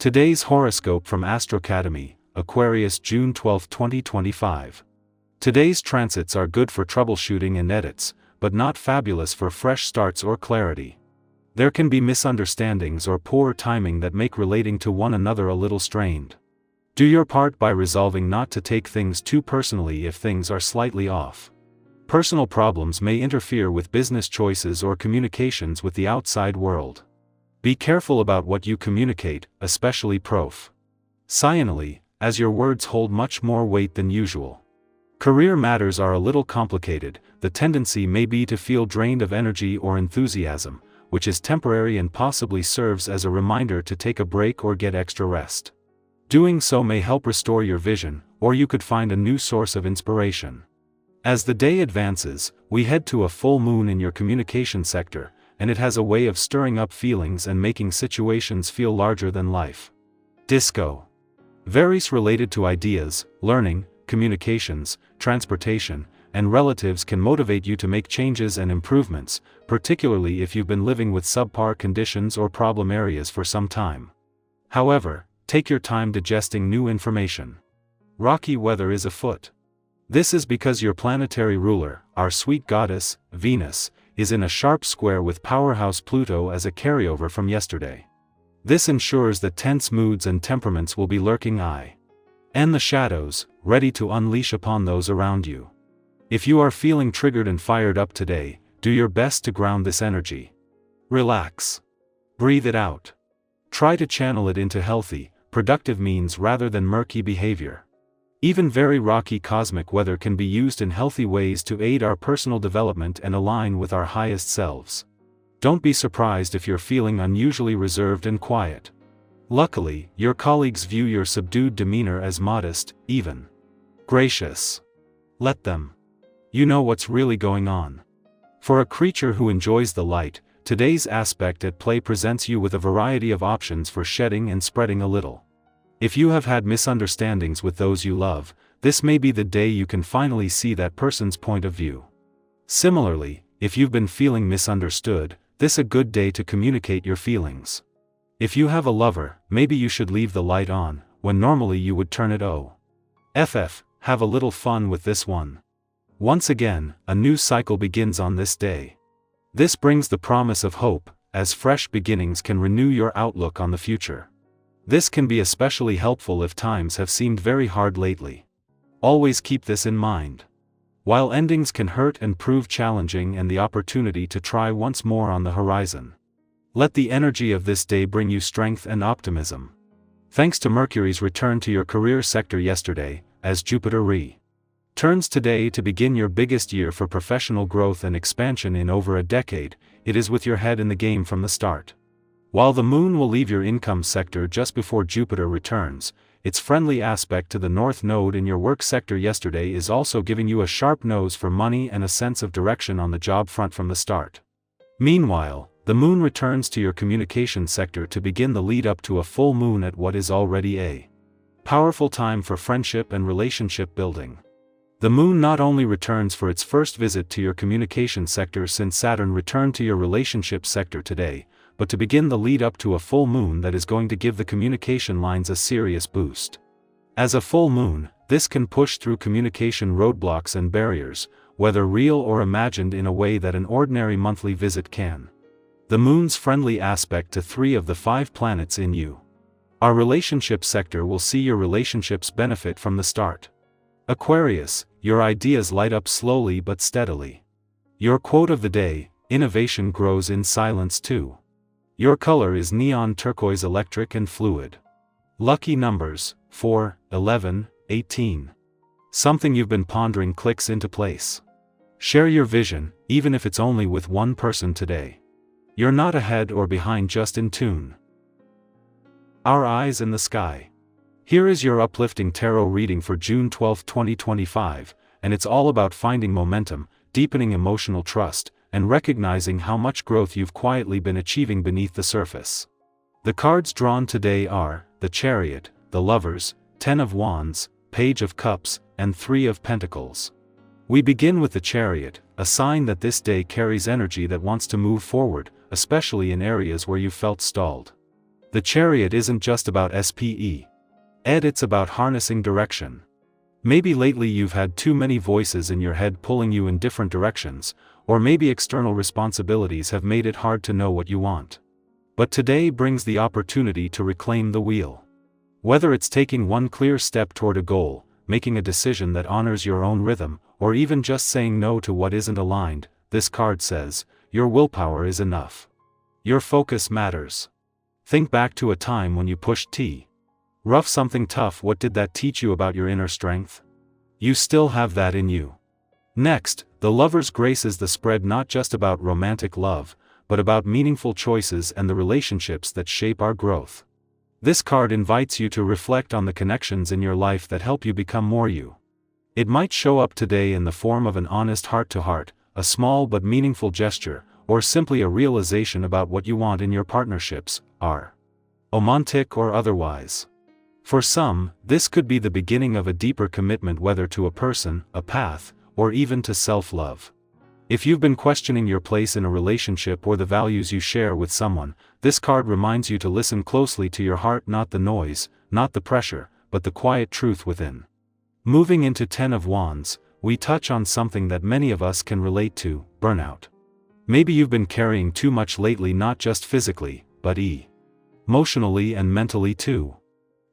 Today's horoscope from Astro Academy, Aquarius, June 12, 2025. Today's transits are good for troubleshooting and edits, but not fabulous for fresh starts or clarity. There can be misunderstandings or poor timing that make relating to one another a little strained. Do your part by resolving not to take things too personally if things are slightly off. Personal problems may interfere with business choices or communications with the outside world. Be careful about what you communicate, especially professionally, as your words hold much more weight than usual. Career matters are a little complicated. The tendency may be to feel drained of energy or enthusiasm, which is temporary and possibly serves as a reminder to take a break or get extra rest. Doing so may help restore your vision, or you could find a new source of inspiration. As the day advances, we head to a full moon in your communication sector, and it has a way of stirring up feelings and making situations feel larger than life. Disco. Varies related to ideas, learning, communications, transportation, and relatives can motivate you to make changes and improvements, particularly if you've been living with subpar conditions or problem areas for some time. However, take your time digesting new information. Rocky weather is afoot. This is because your planetary ruler, our sweet goddess, Venus, is in a sharp square with powerhouse Pluto as a carryover from yesterday. This ensures that tense moods and temperaments will be lurking in the shadows, ready to unleash upon those around you. If you are feeling triggered and fired up today, do your best to ground this energy. Relax. Breathe it out. Try to channel it into healthy, productive means rather than murky behavior. Even very rocky cosmic weather can be used in healthy ways to aid our personal development and align with our highest selves. Don't be surprised if you're feeling unusually reserved and quiet. Luckily, your colleagues view your subdued demeanor as modest, even gracious. Let them. You know what's really going on. For a creature who enjoys the light, today's aspect at play presents you with a variety of options for shedding and spreading a little. If you have had misunderstandings with those you love, this may be the day you can finally see that person's point of view. Similarly, if you've been feeling misunderstood, this a good day to communicate your feelings. If you have a lover, maybe you should leave the light on, when normally you would turn it off. Have a little fun with this one. Once again, a new cycle begins on this day. This brings the promise of hope, as fresh beginnings can renew your outlook on the future. This can be especially helpful if times have seemed very hard lately. Always keep this in mind. While endings can hurt and prove challenging and the opportunity to try once more on the horizon. Let the energy of this day bring you strength and optimism. Thanks to Mercury's return to your career sector yesterday, as Jupiter returns today to begin your biggest year for professional growth and expansion in over a decade, it is with your head in the game from the start. While the moon will leave your income sector just before Jupiter returns, its friendly aspect to the North Node in your work sector yesterday is also giving you a sharp nose for money and a sense of direction on the job front from the start. Meanwhile, the moon returns to your communication sector to begin the lead up to a full moon at what is already a powerful time for friendship and relationship building. The moon not only returns for its first visit to your communication sector since Saturn returned to your relationship sector today, but to begin the lead up to a full moon that is going to give the communication lines a serious boost. As a full moon, this can push through communication roadblocks and barriers, whether real or imagined, in a way that an ordinary monthly visit can. The moon's friendly aspect to 3 of the 5 planets in our relationship sector will see your relationships benefit from the start. Aquarius, your ideas light up slowly but steadily. Your quote of the day: innovation grows in silence too. Your color is neon turquoise, electric and fluid. Lucky numbers: 4, 11, 18. Something you've been pondering clicks into place. Share your vision, even if it's only with one person today. You're not ahead or behind, just in tune. Our eyes in the sky. Here is your uplifting tarot reading for June 12, 2025, and it's all about finding momentum, deepening emotional trust, and recognizing how much growth you've quietly been achieving beneath the surface. The cards drawn today are the Chariot, the Lovers, 10 of Wands, Page of Cups, and 3 of Pentacles. We begin with the Chariot, a sign that this day carries energy that wants to move forward, especially in areas where you felt stalled. The Chariot isn't just about SPE. It's about harnessing direction. Maybe lately you've had too many voices in your head pulling you in different directions, or maybe external responsibilities have made it hard to know what you want. But today brings the opportunity to reclaim the wheel. Whether it's taking one clear step toward a goal, making a decision that honors your own rhythm, or even just saying no to what isn't aligned, this card says, your willpower is enough. Your focus matters. Think back to a time when you pushed rough something tough. What did that teach you about your inner strength? You still have that in you. Next, the Lover's grace is the spread, not just about romantic love, but about meaningful choices and the relationships that shape our growth. This card invites you to reflect on the connections in your life that help you become more you. It might show up today in the form of an honest heart-to-heart, a small but meaningful gesture, or simply a realization about what you want in your partnerships, romantic or otherwise. For some, this could be the beginning of a deeper commitment, whether to a person, a path, or even to self-love. If you've been questioning your place in a relationship or the values you share with someone, this card reminds you to listen closely to your heart, not the noise, not the pressure, but the quiet truth within. Moving into 10 of Wands, we touch on something that many of us can relate to: burnout. Maybe you've been carrying too much lately, not just physically, but emotionally and mentally too.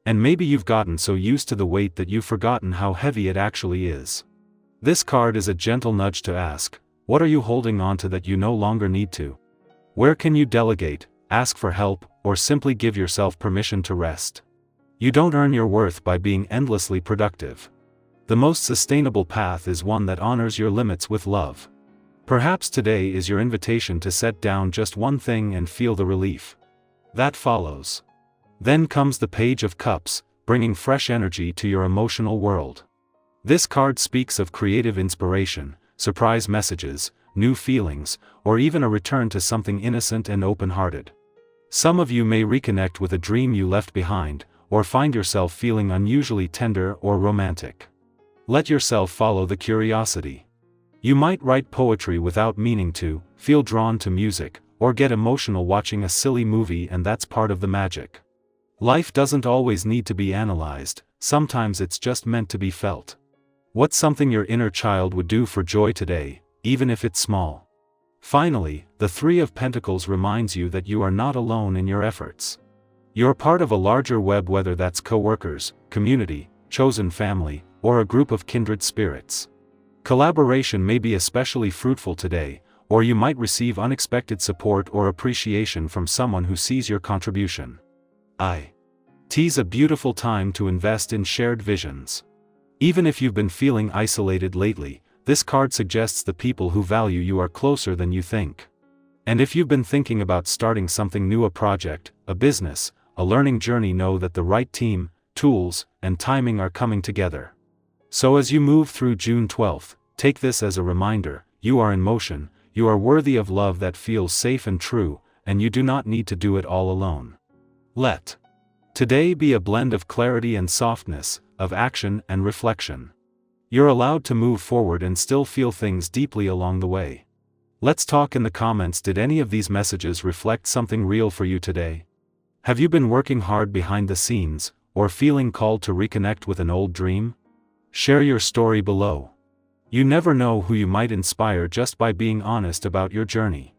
And maybe you've gotten so used to the weight that you've forgotten how heavy it actually is. This card is a gentle nudge to ask, what are you holding on to that you no longer need to? Where can you delegate, ask for help, or simply give yourself permission to rest? You don't earn your worth by being endlessly productive. The most sustainable path is one that honors your limits with love. Perhaps today is your invitation to set down just one thing and feel the relief that follows. Then comes the Page of Cups, bringing fresh energy to your emotional world. This card speaks of creative inspiration, surprise messages, new feelings, or even a return to something innocent and open-hearted. Some of you may reconnect with a dream you left behind, or find yourself feeling unusually tender or romantic. Let yourself follow the curiosity. You might write poetry without meaning to, feel drawn to music, or get emotional watching a silly movie, and that's part of the magic. Life doesn't always need to be analyzed, sometimes it's just meant to be felt. What's something your inner child would do for joy today, even if it's small? Finally, the Three of Pentacles reminds you that you are not alone in your efforts. You're part of a larger web, whether that's co-workers, community, chosen family, or a group of kindred spirits. Collaboration may be especially fruitful today, or you might receive unexpected support or appreciation from someone who sees your contribution. It's a beautiful time to invest in shared visions. Even if you've been feeling isolated lately, this card suggests the people who value you are closer than you think. And if you've been thinking about starting something new, a project, a business, a learning journey, know that the right team, tools, and timing are coming together. So as you move through June 12th, take this as a reminder: you are in motion, you are worthy of love that feels safe and true, and you do not need to do it all alone. Let today be a blend of clarity and softness, of action and reflection. You're allowed to move forward and still feel things deeply along the way. Let's talk in the comments. Did any of these messages reflect something real for you today? Have you been working hard behind the scenes, or feeling called to reconnect with an old dream? Share your story below. You never know who you might inspire just by being honest about your journey.